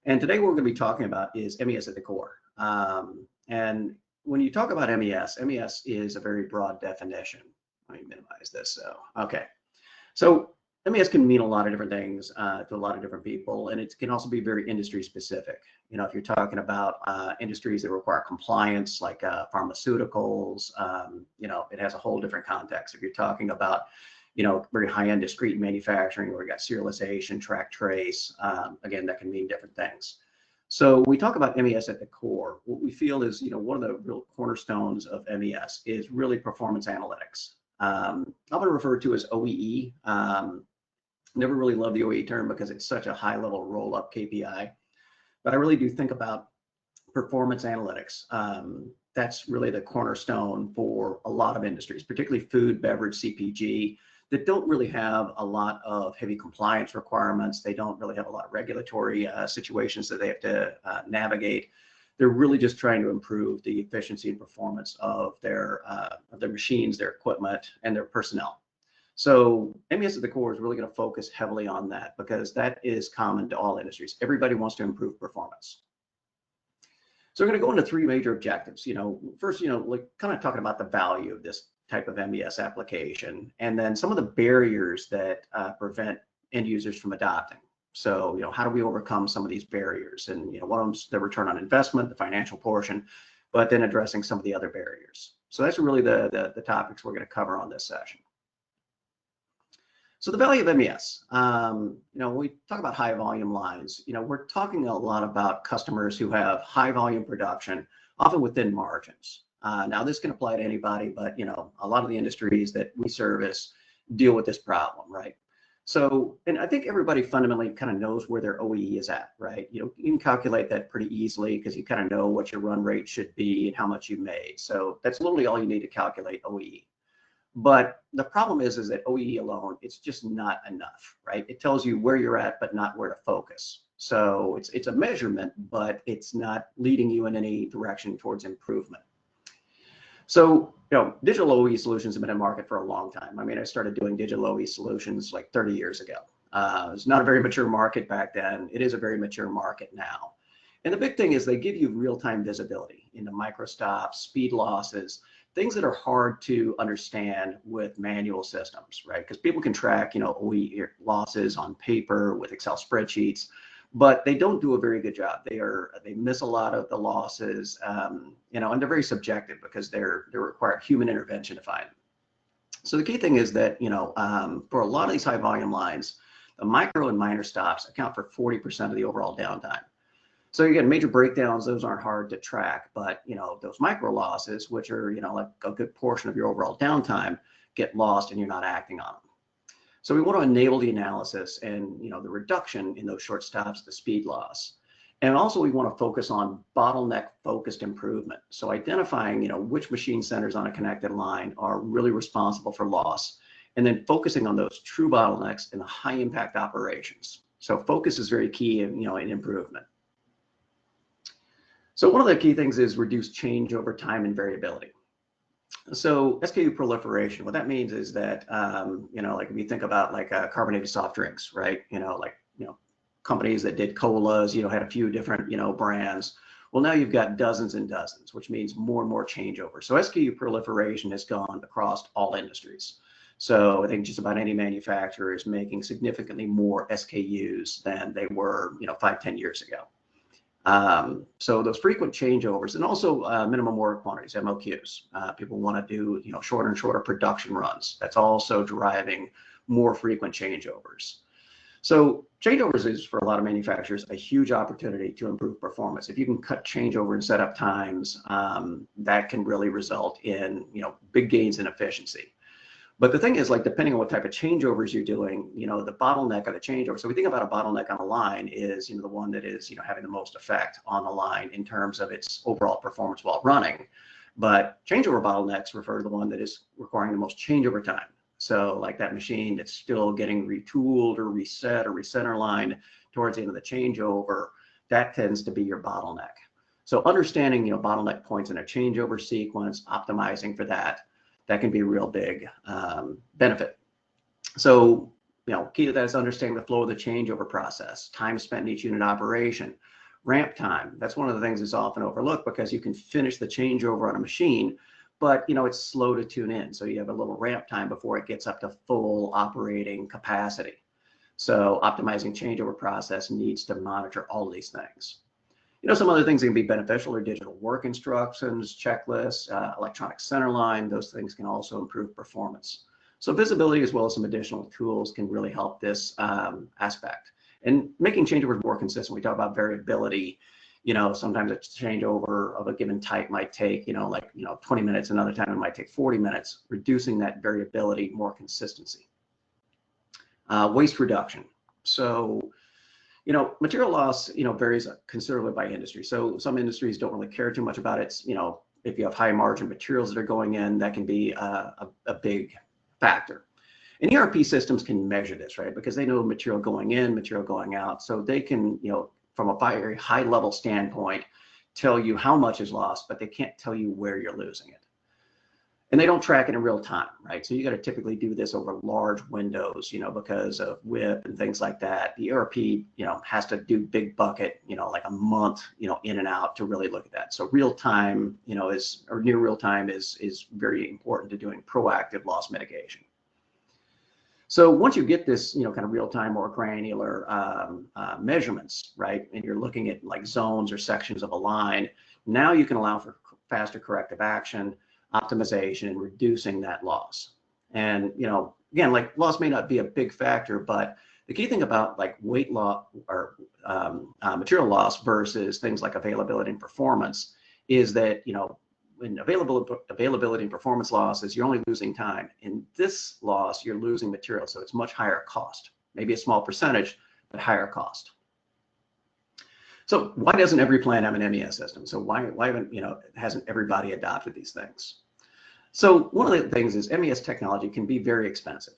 And today what we're going to be talking about is MES at the core. And when you talk about MES, MES is a very broad definition. Let me minimize this. So MES can mean a lot of different things to a lot of different people, and it can also be very industry specific. You know, if you're talking about industries that require compliance, like pharmaceuticals, you know, it has a whole different context. If you're talking about, you know, very high-end discrete manufacturing where you got serialization, track, trace, again, that can mean different things. So we talk about MES at the core. What we feel is, you know, one of the real cornerstones of MES is really performance analytics. Often referred to as OEE. Never really loved the OEE term because it's such a high-level roll-up KPI, but I really do think about performance analytics. That's really the cornerstone for a lot of industries, particularly food, beverage, CPG, that don't really have a lot of heavy compliance requirements. They don't really have a lot of regulatory situations that they have to navigate. They're really just trying to improve the efficiency and performance of their machines, their equipment, and their personnel. So MES at the core is really going to focus heavily on that because that is common to all industries. Everybody wants to improve performance. So we're going to go into three major objectives. You know, first, you know, like kind of talking about the value of this type of MES application, and then some of the barriers that prevent end users from adopting. So, you know, how do we overcome some of these barriers? And, you know, one of them's the return on investment, the financial portion, but then addressing some of the other barriers. So that's really the topics we're going to cover on this session. So the value of MES, you know, when we talk about high volume lines, you know, we're talking a lot about customers who have high volume production, often within margins. Now this can apply to anybody, but, you know, a lot of the industries that we service deal with this problem, right? So, and I think everybody fundamentally kind of knows where their OEE is at, right? You know, you can calculate that pretty easily because you kind of know what your run rate should be and how much you made. So that's literally all you need to calculate OEE. But the problem is that OEE alone, it's just not enough, right? It tells you where you're at, but not where to focus. So it's a measurement, but it's not leading you in any direction towards improvement. So, you know, digital OE solutions have been in market for a long time. I mean, I started doing digital OE solutions like 30 years ago. It's not a very mature market back then. It is a very mature market now. And the big thing is they give you real-time visibility into microstops, speed losses, things that are hard to understand with manual systems, right? Because people can track, you know, OE losses on paper with Excel spreadsheets, but they don't do a very good job. They miss a lot of the losses, you know, and they're very subjective because they require human intervention to find them. So the key thing is that, you know, for a lot of these high volume lines, the micro and minor stops account for 40% of the overall downtime. So you get major breakdowns, those aren't hard to track, but, you know, those micro losses, which are, you know, like a good portion of your overall downtime, get lost and you're not acting on them. So we want to enable the analysis and, you know, the reduction in those short stops, the speed loss. And also we want to focus on bottleneck focused improvement. So identifying, you know, which machine centers on a connected line are really responsible for loss, and then focusing on those true bottlenecks in the high impact operations. So focus is very key in, you know, in improvement. So one of the key things is reduce changeover time and variability. So SKU proliferation, what that means is that, you know, like if you think about like carbonated soft drinks, right? You know, like, you know, companies that did colas, you know, had a few different, you know, brands. Well, now you've got dozens and dozens, which means more and more changeover. So SKU proliferation has gone across all industries. So I think just about any manufacturer is making significantly more SKUs than they were, you know, 5-10 years ago. So those frequent changeovers, and also minimum order quantities, MOQs. People want to do, you know, shorter and shorter production runs. That's also driving more frequent changeovers. So changeovers is, for a lot of manufacturers, a huge opportunity to improve performance. If you can cut changeover and setup times, that can really result in, you know, big gains in efficiency. But the thing is, like, depending on what type of changeovers you're doing, you know, the bottleneck of the changeover. So we think about a bottleneck on a line is, you know, the one that is, you know, having the most effect on the line in terms of its overall performance while running. But changeover bottlenecks refer to the one that is requiring the most changeover time. So like that machine that's still getting retooled or reset or recenter line towards the end of the changeover, that tends to be your bottleneck. So understanding, you know, bottleneck points in a changeover sequence, optimizing for that, that can be a real big benefit. So key to that is understanding the flow of the changeover process, time spent in each unit operation, ramp time. That's one of the things that's often overlooked because you can finish the changeover on a machine, but it's slow to tune in. So you have a little ramp time before it gets up to full operating capacity. So optimizing changeover process needs to monitor all of these things. Some other things that can be beneficial are digital work instructions, checklists, electronic center line. Those things can also improve performance. So visibility as well as some additional tools can really help this aspect. And making changeovers more consistent. We talk about variability. Sometimes a changeover of a given type might take, 20 minutes. Another time it might take 40 minutes. Reducing that variability, more consistency. Waste reduction. So, material loss, varies considerably by industry. So some industries don't really care too much about it. If you have high margin materials that are going in, that can be a big factor. And ERP systems can measure this, right? Because they know material going in, material going out. So they can, from a very high level standpoint, tell you how much is lost, but they can't tell you where you're losing it. And they don't track it in real time, right? So you got to typically do this over large windows, because of WIP and things like that. The ERP, has to do big bucket, like a month, in and out to really look at that. So real time, or near real time is very important to doing proactive loss mitigation. So once you get this, kind of real time or granular measurements, right, and you're looking at like zones or sections of a line, now you can allow for faster corrective action, optimization, and reducing that loss. And again, like loss may not be a big factor, but the key thing about like weight loss or material loss versus things like availability and performance is that when availability and performance losses, you're only losing time. In this loss, you're losing material, so it's much higher cost. Maybe a small percentage, but higher cost. So why doesn't every plant have an MES system? So why hasn't everybody adopted these things? So one of the things is MES technology can be very expensive.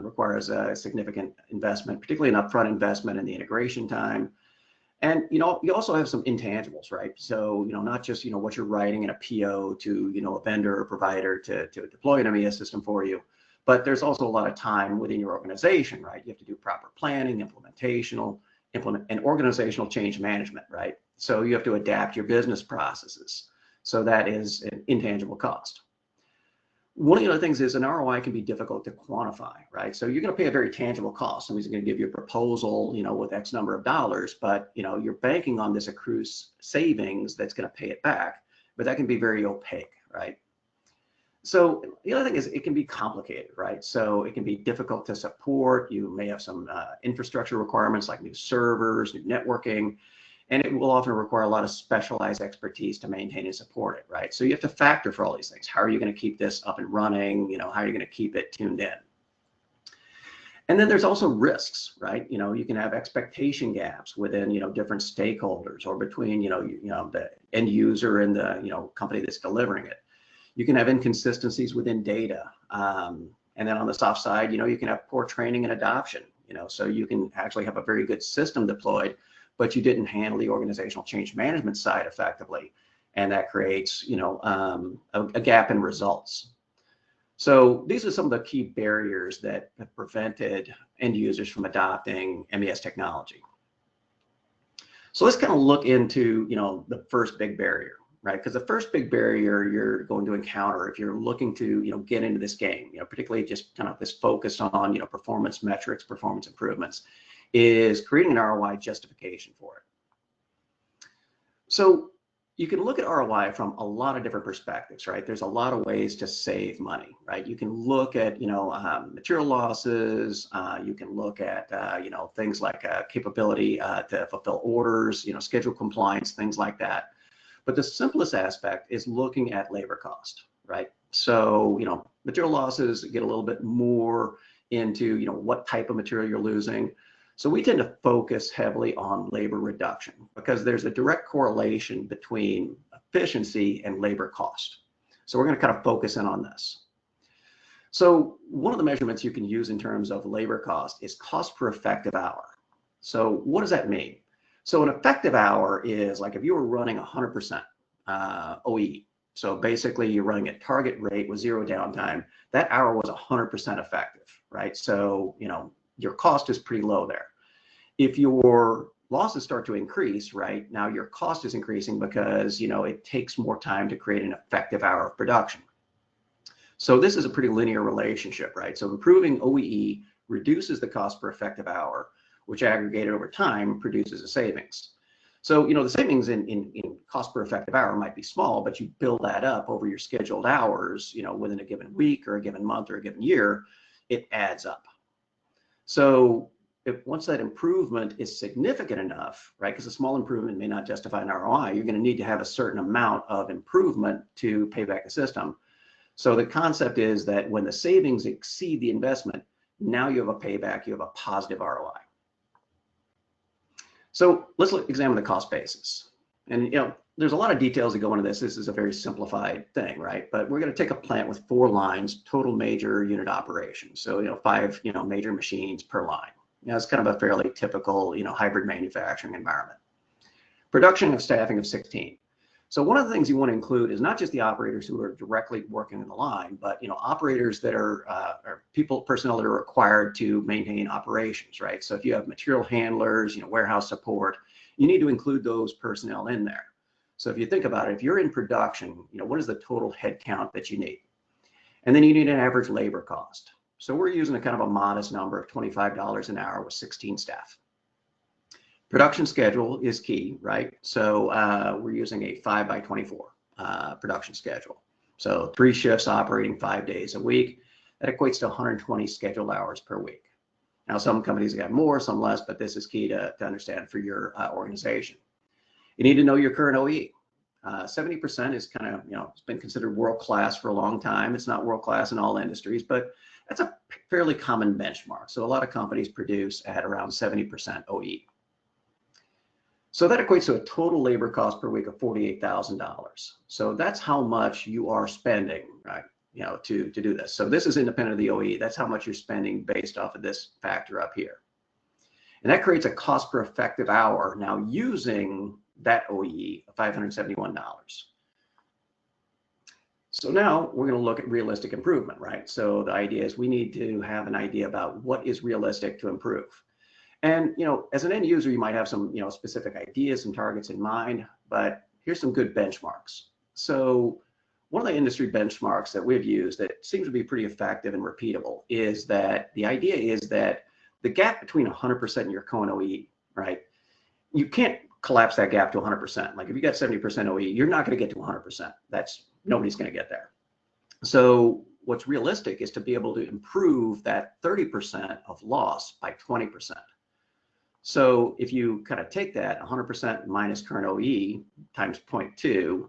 Requires a significant investment, particularly an upfront investment in the integration time. And you also have some intangibles, right? So not just what you're writing in a PO to a vendor or provider to deploy an MES system for you, but there's also a lot of time within your organization, right? You have to do proper planning, and organizational change management, right? So you have to adapt your business processes. So that is an intangible cost. One of the other things is an ROI can be difficult to quantify, right? So you're going to pay a very tangible cost. Somebody's going to give you a proposal, with X number of dollars, but you're banking on this accrued savings that's going to pay it back, but that can be very opaque, right? So the other thing is it can be complicated, right? So it can be difficult to support. You may have some infrastructure requirements like new servers, new networking, and it will often require a lot of specialized expertise to maintain and support it, right? So you have to factor for all these things. How are you going to keep this up and running? How are you going to keep it tuned in? And then there's also risks, right? You can have expectation gaps within, different stakeholders or between, the end user and the, company that's delivering it. You can have inconsistencies within data. And then on the soft side, you can have poor training and adoption, so you can actually have a very good system deployed, but you didn't handle the organizational change management side effectively. And that creates, a gap in results. So these are some of the key barriers that have prevented end users from adopting MES technology. So let's kind of look into, the first big barrier, right? Because the first big barrier you're going to encounter if you're looking to, get into this game, particularly just kind of this focus on, performance metrics, performance improvements, is creating an ROI justification for it. So you can look at ROI from a lot of different perspectives, right? There's a lot of ways to save money, right? You can look at, material losses. You can look at, things like capability to fulfill orders, schedule compliance, things like that. But the simplest aspect is looking at labor cost, right? So, material losses get a little bit more into, what type of material you're losing. So we tend to focus heavily on labor reduction because there's a direct correlation between efficiency and labor cost. So we're going to kind of focus in on this. So one of the measurements you can use in terms of labor cost is cost per effective hour. So what does that mean? So an effective hour is like if you were running 100% OE. So basically you're running at target rate with zero downtime. That hour was 100% effective, right? So, your cost is pretty low there. If your losses start to increase, right, now your cost is increasing because, it takes more time to create an effective hour of production. So this is a pretty linear relationship, right? So improving OEE reduces the cost per effective hour, which aggregated over time produces a savings. So, the savings in cost per effective hour might be small, but you build that up over your scheduled hours, within a given week or a given month or a given year, it adds up. So once that improvement is significant enough, right, because a small improvement may not justify an ROI, you're going to need to have a certain amount of improvement to pay back the system. So the concept is that when the savings exceed the investment, now you have a payback, you have a positive ROI. So let's examine the cost basis. And there's a lot of details that go into this. This is a very simplified thing, right? But we're going to take a plant with 4 lines, total major unit operation. So 5 major machines per line. It's kind of a fairly typical hybrid manufacturing environment. Production of staffing of 16. So one of the things you want to include is not just the operators who are directly working in the line, but operators that are personnel that are required to maintain operations, right? So if you have material handlers, warehouse support, you need to include those personnel in there. So if you think about it, if you're in production, what is the total head count that you need? And then you need an average labor cost. So we're using a kind of a modest number of $25 an hour with 16 staff. Production schedule is key, right? So we're using a 5x24 production schedule. So 3 shifts operating 5 days a week. That equates to 120 scheduled hours per week. Now, some companies got more, some less, but this is key to understand for your organization. You need to know your current OE. 70% is kind of, it's been considered world-class for a long time. It's not world-class in all industries, but that's a fairly common benchmark. So a lot of companies produce at around 70% OE. So that equates to a total labor cost per week of $48,000. So that's how much you are spending, right? To do this. So this is independent of the OE. That's how much you're spending based off of this factor up here. And that creates a cost per effective hour now using that OE of $571. So now we're going to look at realistic improvement, right? So the idea is we need to have an idea about what is realistic to improve. And, as an end user, you might have some, specific ideas and targets in mind, but here's some good benchmarks. So one of the industry benchmarks that we've used that seems to be pretty effective and repeatable is that the idea is that the gap between 100% and your current OE, right? You can't collapse that gap to 100%. Like if you got 70% OE, you're not going to get to 100%. Nobody's going to get there. So what's realistic is to be able to improve that 30% of loss by 20%. So if you kind of take that 100% minus current OE times 0.2,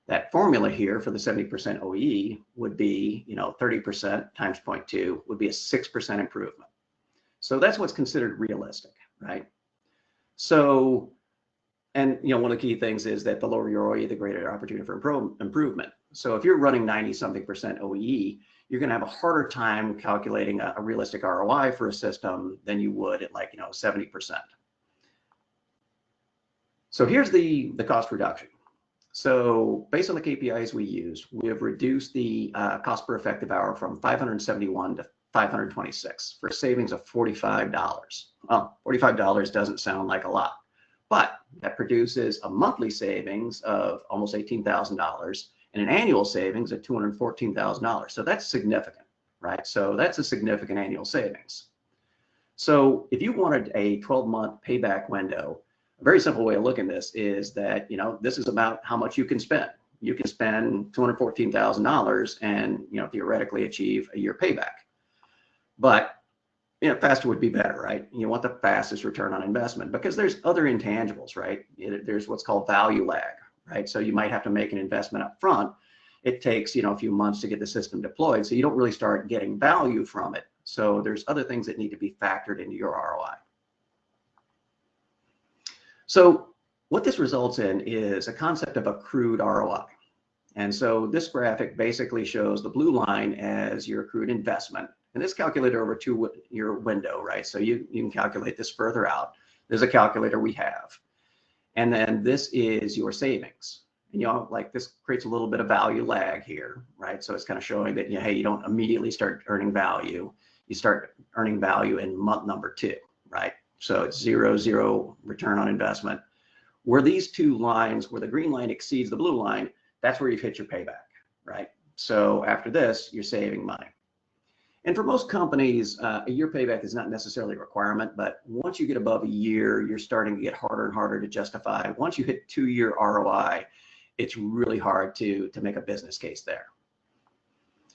that formula here for the 70% OE would be, 30% times 0.2 would be a 6% improvement. So that's what's considered realistic, right? So, and one of the key things is that the lower your OE, the greater opportunity for improvement. So if you're running 90-something% OE, you're going to have a harder time calculating a realistic ROI for a system than you would at 70%. So here's the cost reduction. So based on the KPIs we use, we have reduced the cost per effective hour from 571 to 526 for savings of $45. Well, $45 doesn't sound like a lot, but that produces a monthly savings of almost $18,000 and an annual savings of $214,000. So that's significant, right? So that's a significant annual savings. So if you wanted a 12-month payback window, a very simple way of looking at this is that, this is about how much you can spend. You can spend $214,000 and, theoretically achieve a year payback. But, faster would be better, right? You want the fastest return on investment because there's other intangibles, right? There's what's called value lag, right? So you might have to make an investment up front. It takes, a few months to get the system deployed. So you don't really start getting value from it. So there's other things that need to be factored into your ROI. So what this results in is a concept of accrued ROI. And so this graphic basically shows the blue line as your accrued investment. And it's calculated over your window, right? So you can calculate this further out. There's a calculator we have. And then this is your savings. And this creates a little bit of value lag here, right? So it's kind of showing that, hey, you don't immediately start earning value. you start earning value in month number 2, right? So it's 0, 0 return on investment. Where these two lines, where the green line exceeds the blue line, that's where you've hit your payback, right? So after this, you're saving money. And for most companies, a year payback is not necessarily a requirement, but once you get above a year, you're starting to get harder and harder to justify. Once you hit 2-year ROI, it's really hard to make a business case there.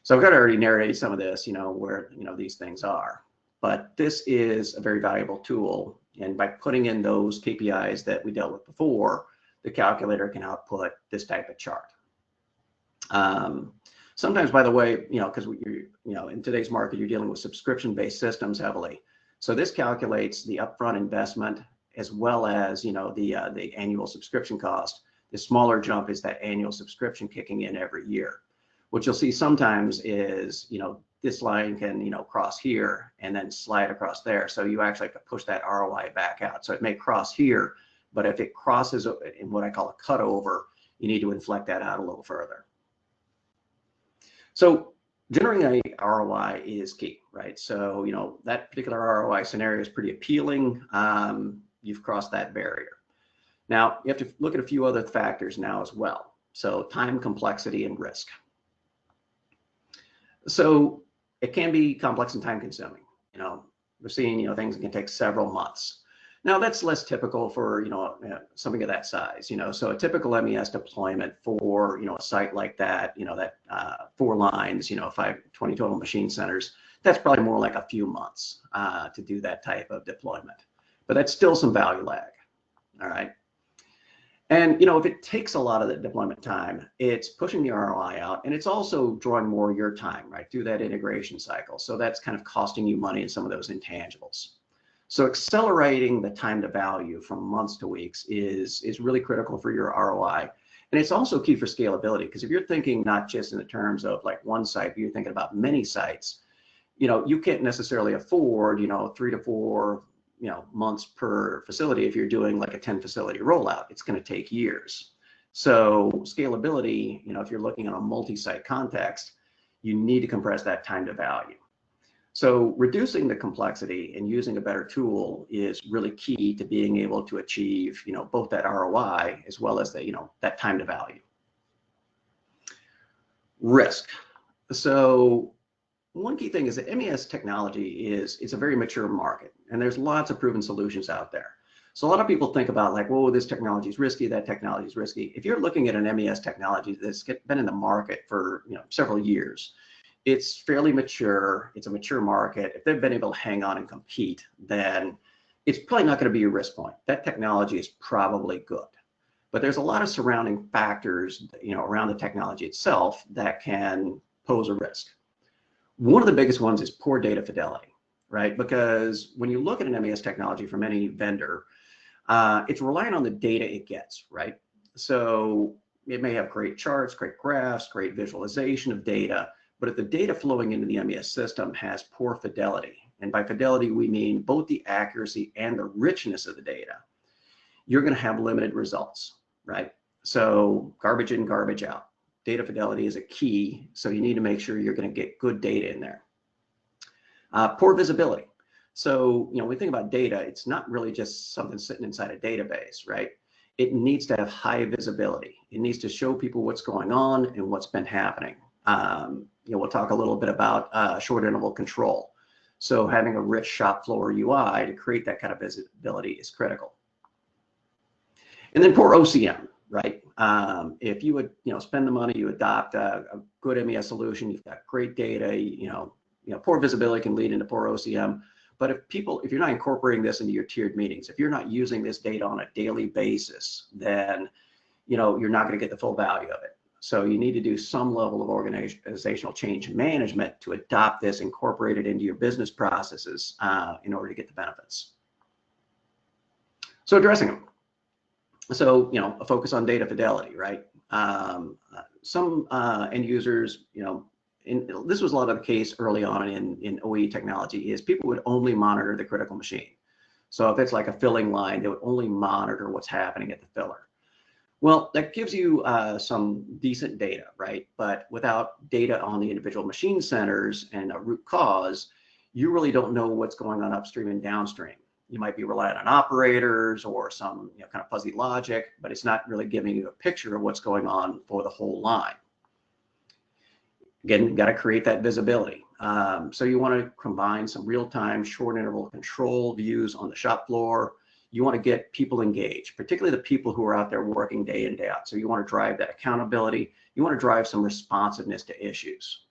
So I've got to already narrate some of this, where, these things are. But this is a very valuable tool. And by putting in those KPIs that we dealt with before, the calculator can output this type of chart. Sometimes, by the way, because in today's market, you're dealing with subscription-based systems heavily. So this calculates the upfront investment as well as, the annual subscription cost. The smaller jump is that annual subscription kicking in every year. What you'll see sometimes is, this line can, cross here and then slide across there. So you actually have to push that ROI back out. So it may cross here, but if it crosses in what I call a cutover, you need to inflect that out a little further. So generating a ROI is key, right? So, that particular ROI scenario is pretty appealing. You've crossed that barrier. Now, you have to look at a few other factors now as well. So time, complexity, and risk. So it can be complex and time consuming. We're seeing, things that can take several months. Now that's less typical for, something of that size, so a typical MES deployment for, a site like that, that 4 lines, 20 total machine centers, that's probably more like a few months to do that type of deployment, but that's still some value lag. All right. And, if it takes a lot of the deployment time, it's pushing the ROI out, and it's also drawing more of your time, right, through that integration cycle. So that's kind of costing you money in some of those intangibles. So accelerating the time to value from months to weeks is really critical for your ROI. And it's also key for scalability, because if you're thinking not just in the terms of like one site, but you're thinking about many sites, you can't necessarily afford, 3 to 4 months per facility. If you're doing like a 10 facility rollout, it's going to take years. So scalability, if you're looking at a multi-site context, you need to compress that time to value. So reducing the complexity and using a better tool is really key to being able to achieve, both that ROI as well as that time to value. Risk. So one key thing is that MES technology it's a very mature market, and there's lots of proven solutions out there. So a lot of people think about like, whoa, this technology is risky, that technology is risky. If you're looking at an MES technology that's been in the market for several years, it's fairly mature, it's a mature market. If they've been able to hang on and compete, then it's probably not going to be your risk point. That technology is probably good. But there's a lot of surrounding factors, around the technology itself that can pose a risk. One of the biggest ones is poor data fidelity, right? Because when you look at an MES technology from any vendor, it's relying on the data it gets, right? So it may have great charts, great graphs, great visualization of data, but if the data flowing into the MES system has poor fidelity, and by fidelity we mean both the accuracy and the richness of the data, you're going to have limited results, right? So garbage in, garbage out. Data fidelity is a key, so you need to make sure you're going to get good data in there. Poor visibility. So, when we think about data, it's not really just something sitting inside a database, right? It needs to have high visibility. It needs to show people what's going on and what's been happening. We'll talk a little bit about short interval control. So having a rich shop floor UI to create that kind of visibility is critical. And then poor OCM, right? If you would, spend the money, you adopt a good MES solution, you've got great data, poor visibility can lead into poor OCM. But if you're not incorporating this into your tiered meetings, if you're not using this data on a daily basis, then, you're not going to get the full value of it. So you need to do some level of organizational change management to adopt this, incorporate it into your business processes in order to get the benefits. So addressing them. So, a focus on data fidelity, right? Some end users, this was a lot of the case early on in OE technology, is people would only monitor the critical machine. So if it's like a filling line, they would only monitor what's happening at the filler. Well, that gives you some decent data, right? But without data on the individual machine centers and a root cause, you really don't know what's going on upstream and downstream. You might be relying on operators or some kind of fuzzy logic, but it's not really giving you a picture of what's going on for the whole line. Again, you've got to create that visibility. So you want to combine some real-time short interval control views on the shop floor. You want to get people engaged, particularly the people who are out there working day in, day out. So you want to drive that accountability. You want to drive some responsiveness to issues.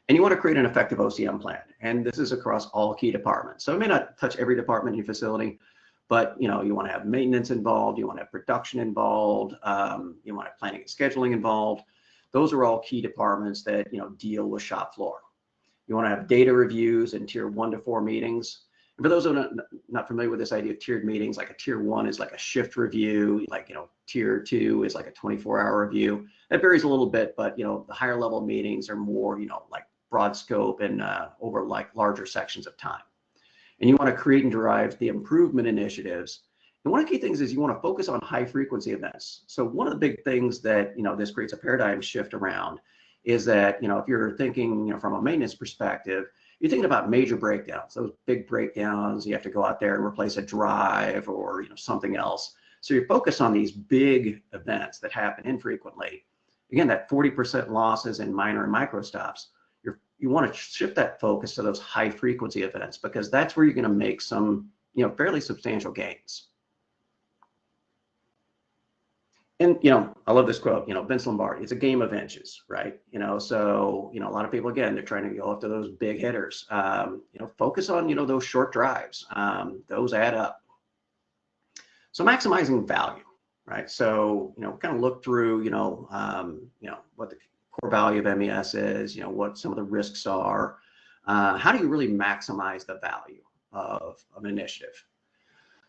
And you want to create an effective OCM plan. And this is across all key departments. So it may not touch every department in your facility, but you want to have maintenance involved. You want to have production involved. You want to have planning and scheduling involved. Those are all key departments that deal with shop floor. You want to have data reviews and tier 1 to 4 meetings. And for those who are not familiar with this idea of tiered meetings, like a tier 1 is like a shift review, like tier 2 is like a 24-hour review. That varies a little bit, but the higher level meetings are more like broad scope and over like larger sections of time. And you want to create and drive the improvement initiatives. And one of the key things is you want to focus on high frequency events. So one of the big things that this creates a paradigm shift around is that if you're thinking from a maintenance perspective, you're thinking about major breakdowns, those big breakdowns. You have to go out there and replace a drive or something else. So you're focused on these big events that happen infrequently. Again, that 40% losses in minor and micro stops. You want to shift that focus to those high frequency events because that's where you're going to make some fairly substantial gains. And I love this quote, Vince Lombardi, it's a game of inches, right? So a lot of people, again, they're trying to go after those big hitters. Focus on those short drives. Those add up. So maximizing value, right? So kind of look through what the core value of MES is, what some of the risks are. How do you really maximize the value of an initiative?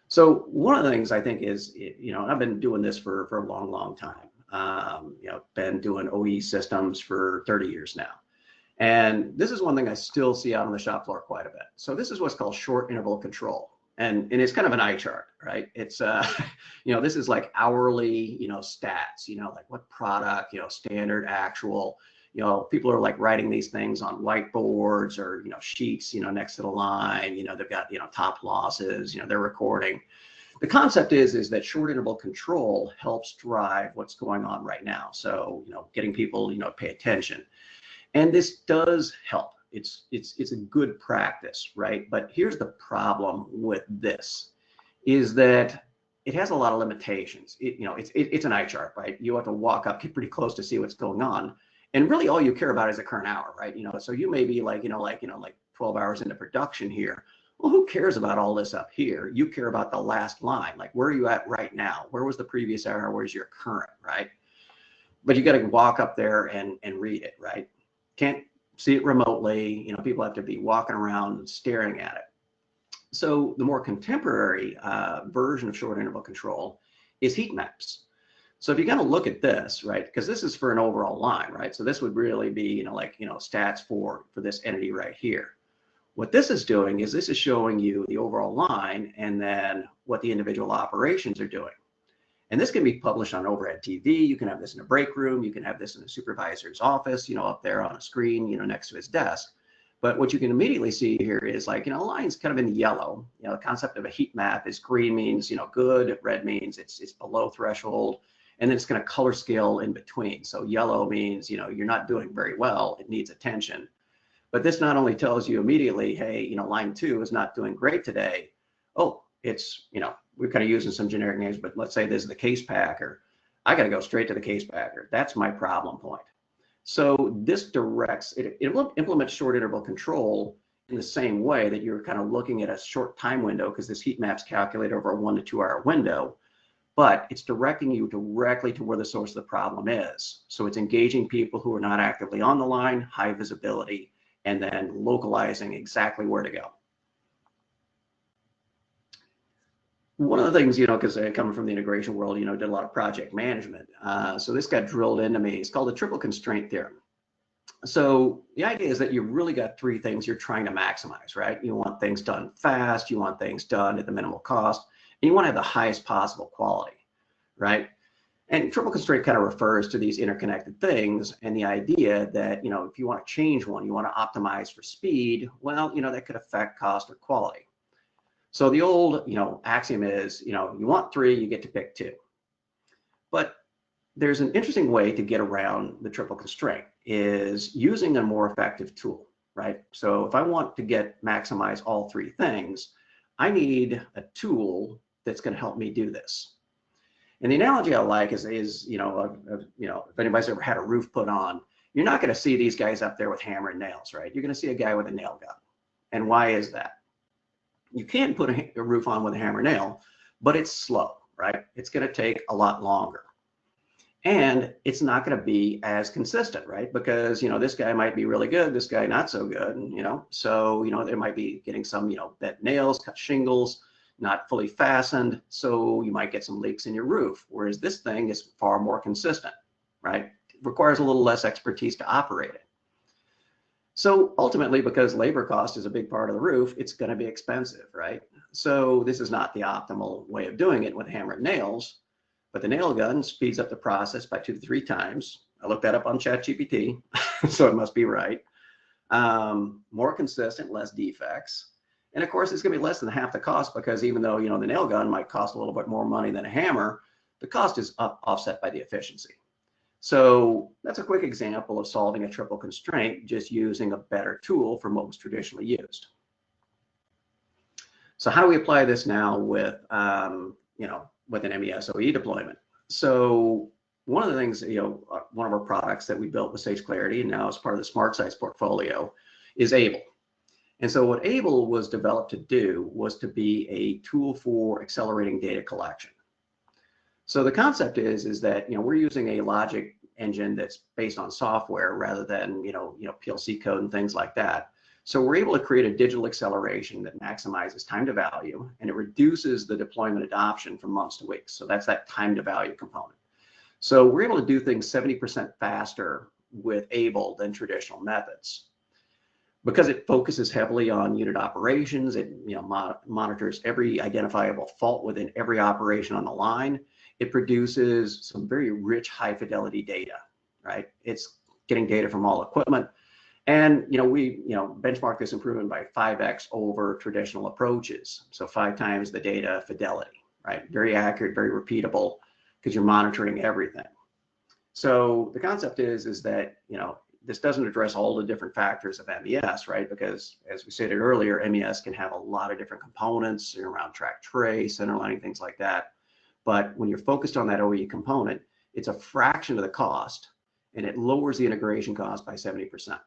So one of the things I think is, I've been doing this for a long, long time. Been doing OE systems for 30 years now. And this is one thing I still see out on the shop floor quite a bit. So this is what's called short interval control. And it's kind of an eye chart, right? It's, this is like hourly, stats, like what product, standard, actual, people are like writing these things on whiteboards or, sheets, next to the line, they've got, top losses, they're recording. The concept is that short interval control helps drive what's going on right now. So, getting people, pay attention. And this does help. It's a good practice, right? But here's the problem with this, is that it has a lot of limitations. It's an eye chart, right? You have to walk up, get pretty close to see what's going on, and really all you care about is the current hour, right? So you may be like 12 hours into production here. Well, who cares about all this up here? You care about the last line, like where are you at right now? Where was the previous hour? Where's your current, right? But you got to walk up there and read it, right? Can't see it remotely. People have to be walking around staring at it. So the more contemporary version of short interval control is heat maps. So if you kind of look at this, right, because this is for an overall line, right? So this would really be, stats for this entity right here. What this is doing is this is showing you the overall line and then what the individual operations are doing. And this can be published on overhead TV. You can have this in a break room. You can have this in a supervisor's office, up there on a screen, next to his desk. But what you can immediately see here is like, the line's kind of in yellow. The concept of a heat map is green means, good, red means it's below threshold, and then it's going to color scale in between. So yellow means, you're not doing very well. It needs attention. But this not only tells you immediately, hey, line 2 is not doing great today. Oh, it's, we're kind of using some generic names, but let's say this is the case packer. I got to go straight to the case packer. That's my problem point. So this directs, it implements short interval control in the same way that you're kind of looking at a short time window, because this heat maps calculate over a 1 to 2 hour window, but it's directing you directly to where the source of the problem is. So it's engaging people who are not actively on the line, high visibility, and then localizing exactly where to go. One of the things, because coming from the integration world, did a lot of project management. So this got drilled into me. It's called the triple constraint theorem. So the idea is that you really got 3 things you're trying to maximize, right? You want things done fast, you want things done at the minimal cost, and you want to have the highest possible quality, right? And triple constraint kind of refers to these interconnected things and the idea that, if you want to change one, you want to optimize for speed, well, that could affect cost or quality. So the old, axiom is, you want 3, you get to pick 2. But there's an interesting way to get around the triple constraint is using a more effective tool, right? So if I want to maximize all 3 things, I need a tool that's going to help me do this. And the analogy I like is if anybody's ever had a roof put on, you're not going to see these guys up there with hammer and nails, right? You're going to see a guy with a nail gun. And why is that? You can put a roof on with a hammer and nail, but it's slow, right? It's going to take a lot longer. And it's not going to be as consistent, right? Because, this guy might be really good, this guy not so good, so, there might be getting some, bent nails, cut shingles, not fully fastened, so you might get some leaks in your roof, whereas this thing is far more consistent, right? It requires a little less expertise to operate it. So ultimately, because labor cost is a big part of the roof, it's going to be expensive, right? So this is not the optimal way of doing it with hammer and nails, but the nail gun speeds up the process by 2 to 3 times. I looked that up on ChatGPT, so it must be right. More consistent, less defects. And of course, it's going to be less than half the cost because even though, the nail gun might cost a little bit more money than a hammer, the cost is offset by the efficiency. So that's a quick example of solving a triple constraint just using a better tool from what was traditionally used. So how do we apply this now with, with an MES OE deployment? So one of the things, one of our products that we built with Sage Clarity and now as part of the SmartSights portfolio is ABLE. And so what ABLE was developed to do was to be a tool for accelerating data collection. So the concept is that, we're using a logic engine that's based on software rather than, PLC code and things like that. So we're able to create a digital acceleration that maximizes time to value, and it reduces the deployment adoption from months to weeks. So that's that time to value component. So we're able to do things 70% faster with ABLE than traditional methods. Because it focuses heavily on unit operations, it monitors every identifiable fault within every operation on the line. It produces some very rich, high fidelity data, right? It's getting data from all equipment. And, we, benchmark this improvement by 5x over traditional approaches. So 5 times the data fidelity, right? Very accurate, very repeatable, because you're monitoring everything. So the concept is that, this doesn't address all the different factors of MES, right? Because as we stated earlier, MES can have a lot of different components around track tray, center lining, things like that. But when you're focused on that OE component, it's a fraction of the cost and it lowers the integration cost by 70%.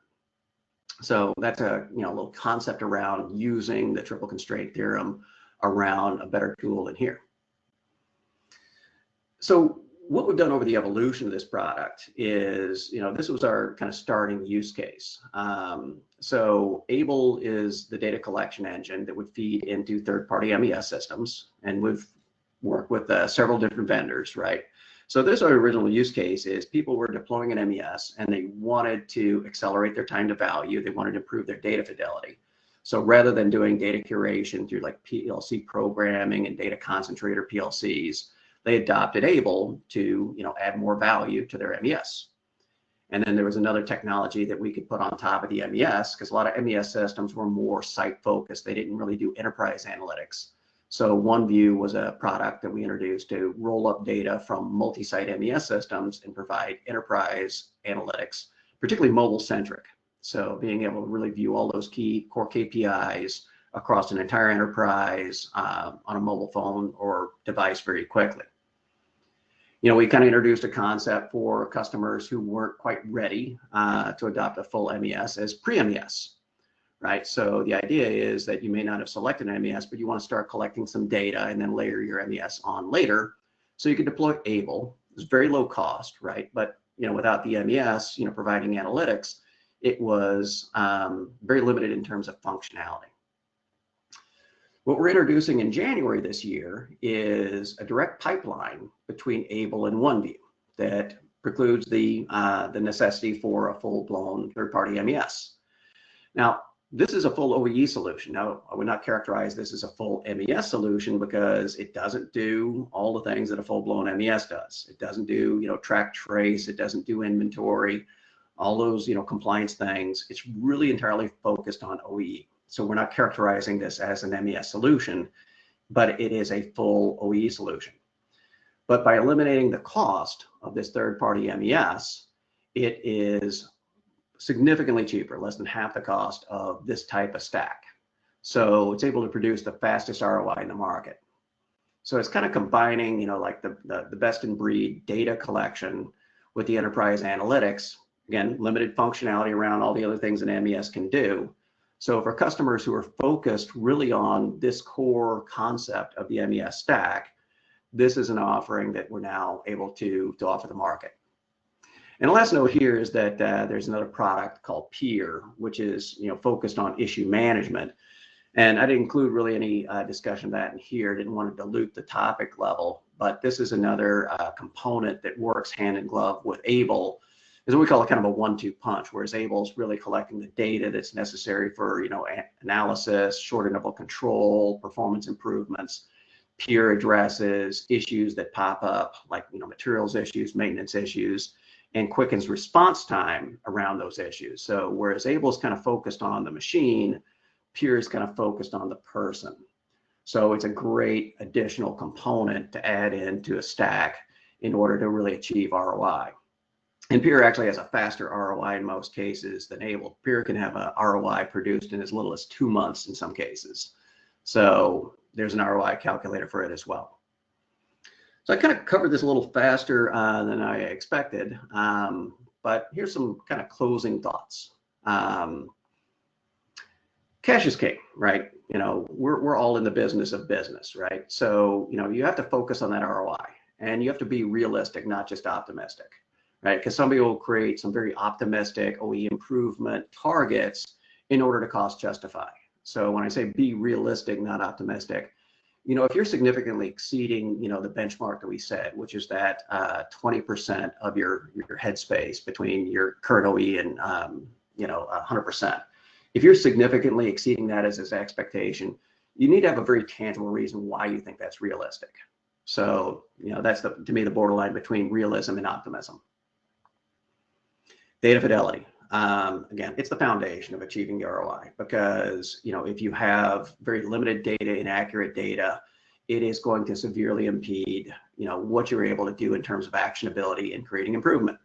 So that's a little concept around using the triple constraint theorem around a better tool in here. So what we've done over the evolution of this product is, this was our kind of starting use case. So ABLE is the data collection engine that would feed into third-party MES systems, and we've worked with several different vendors, right? So this our original use case is people were deploying an MES and they wanted to accelerate their time to value. They wanted to improve their data fidelity. So rather than doing data curation through like PLC programming and data concentrator PLCs, they adopted ABLE to add more value to their MES. And then there was another technology that we could put on top of the MES because a lot of MES systems were more site focused. They didn't really do enterprise analytics. So OneView was a product that we introduced to roll up data from multi-site MES systems and provide enterprise analytics, particularly mobile centric. So being able to really view all those key core KPIs across an entire enterprise on a mobile phone or device very quickly. We kind of introduced a concept for customers who weren't quite ready to adopt a full MES as pre-MES, right? So the idea is that you may not have selected an MES, but you want to start collecting some data and then layer your MES on later. So you could deploy ABLE. It's very low cost, right? But without the MES, providing analytics, it was very limited in terms of functionality. What we're introducing in January this year is a direct pipeline between ABLE and OneView that precludes the necessity for a full-blown third-party MES. Now, This is a full OEE solution. Now, I would not characterize this as a full MES solution because it doesn't do all the things that a full-blown MES does. It doesn't do, track trace. It doesn't do inventory, all those, compliance things. It's really entirely focused on OEE. So we're not characterizing this as an MES solution, but it is a full OEE solution. But by eliminating the cost of this third-party MES, it is significantly cheaper, less than half the cost of this type of stack. So it's able to produce the fastest ROI in the market. So it's kind of combining, like the best in breed data collection with the enterprise analytics. Again, limited functionality around all the other things an MES can do. So for customers who are focused really on this core concept of the MES stack, this is an offering that we're now able to offer the market. And the last note here is that there's another product called Peer, which is focused on issue management. And I didn't include really any discussion of that in here. Didn't want to dilute the topic level, but this is another component that works hand in glove with ABLE. Is what we call a kind of a 1-2 punch, whereas ABLE is really collecting the data that's necessary for analysis, short interval control, performance improvements. Peer addresses issues that pop up, like materials issues, maintenance issues, and quickens response time around those issues. So whereas ABLE is kind of focused on the machine, Peer is kind of focused on the person. So it's a great additional component to add into a stack in order to really achieve ROI. And Peer actually has a faster ROI in most cases than ABLE. Peer can have a ROI produced in as little as 2 months in some cases. So there's an ROI calculator for it as well. So I kind of covered this a little faster than I expected, but here's some kind of closing thoughts. Cash is king, right? We're all in the business of business, right? So, you have to focus on that ROI, and you have to be realistic, not just optimistic, right? Because somebody will create some very optimistic OE improvement targets in order to cost justify. So when I say be realistic, not optimistic, if you're significantly exceeding, the benchmark that we set, which is that 20% of your headspace between your current OE and 100%. If you're significantly exceeding that as his expectation, you need to have a very tangible reason why you think that's realistic. So, that's to me the borderline between realism and optimism. Data fidelity. Again, it's the foundation of achieving the ROI, because if you have very limited data, inaccurate data, it is going to severely impede what you're able to do in terms of actionability and creating improvement.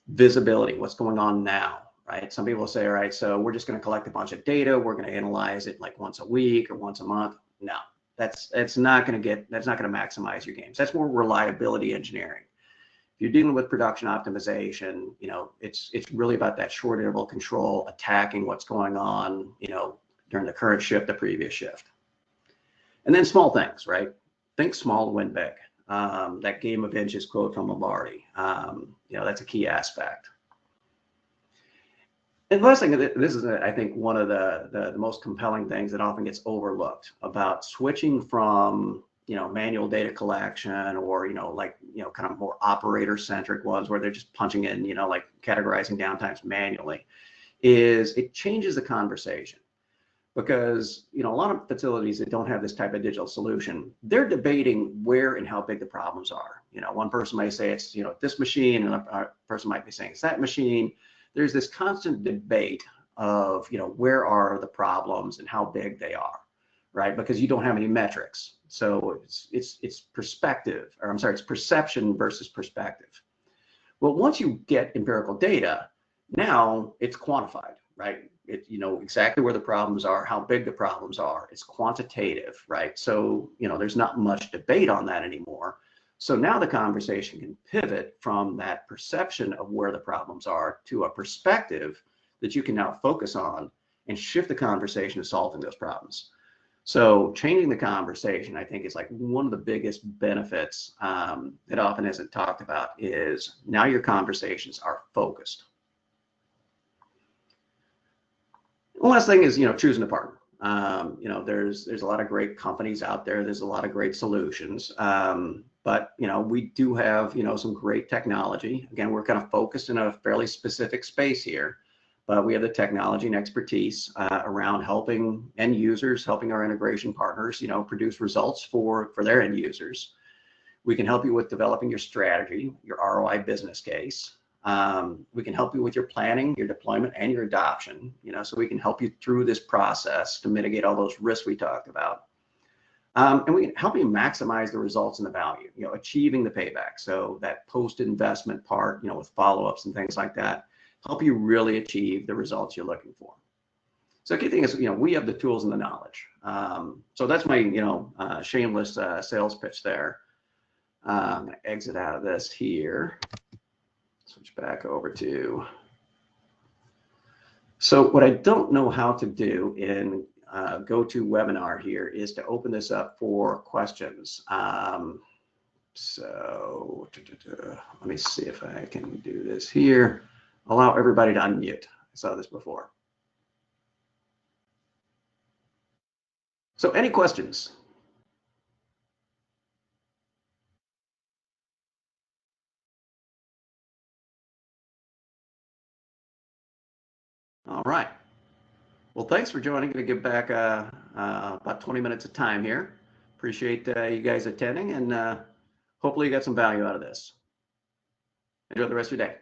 Visibility, what's going on now, right? Some people say, all right, so we're just going to collect a bunch of data, we're going to analyze it like once a week or once a month. No, that's not going to maximize your gains. That's more reliability engineering. If you're dealing with production optimization, it's really about that short interval control, attacking what's going on, during the current shift, the previous shift. And then small things, right? Think small to win big. That game of inches quote from Lombardi, that's a key aspect. And the last thing, this is, I think, one of the most compelling things that often gets overlooked about switching from manual data collection or, kind of more operator centric ones where they're just punching in, like categorizing downtimes manually, is it changes the conversation. Because, a lot of facilities that don't have this type of digital solution, they're debating where and how big the problems are. One person might say it's, this machine, and a person might be saying it's that machine. There's this constant debate of, where are the problems and how big they are, right? Because you don't have any metrics. So it's perspective, or I'm sorry, it's perception versus perspective. Well, once you get empirical data, now it's quantified, right? You know exactly where the problems are, how big the problems are. It's quantitative, right? So, there's not much debate on that anymore. So now the conversation can pivot from that perception of where the problems are to a perspective that you can now focus on and shift the conversation to solving those problems. So changing the conversation, I think, is like one of the biggest benefits that often isn't talked about. Is now your conversations are focused. The last thing is, choosing a partner. There's a lot of great companies out there. There's a lot of great solutions. But, we do have, some great technology. Again, we're kind of focused in a fairly specific space here. but we have the technology and expertise around helping end users, helping our integration partners, produce results for their end users. We can help you with developing your strategy, your ROI business case. We can help you with your planning, your deployment, and your adoption, so we can help you through this process to mitigate all those risks we talked about. And we can help you maximize the results and the value, achieving the payback. So that post-investment part, with follow-ups and things like that, help you really achieve the results you're looking for. So the key thing is, we have the tools and the knowledge. So that's my, shameless sales pitch there. I'm going to exit out of this here. Switch back over to. So what I don't know how to do in GoToWebinar here is to open this up for questions. So let me see if I can do this here. Allow everybody to unmute. I saw this before. So any questions? All right. Well, thanks for joining. I'm going to give back about 20 minutes of time here. Appreciate you guys attending, and hopefully you got some value out of this. Enjoy the rest of your day.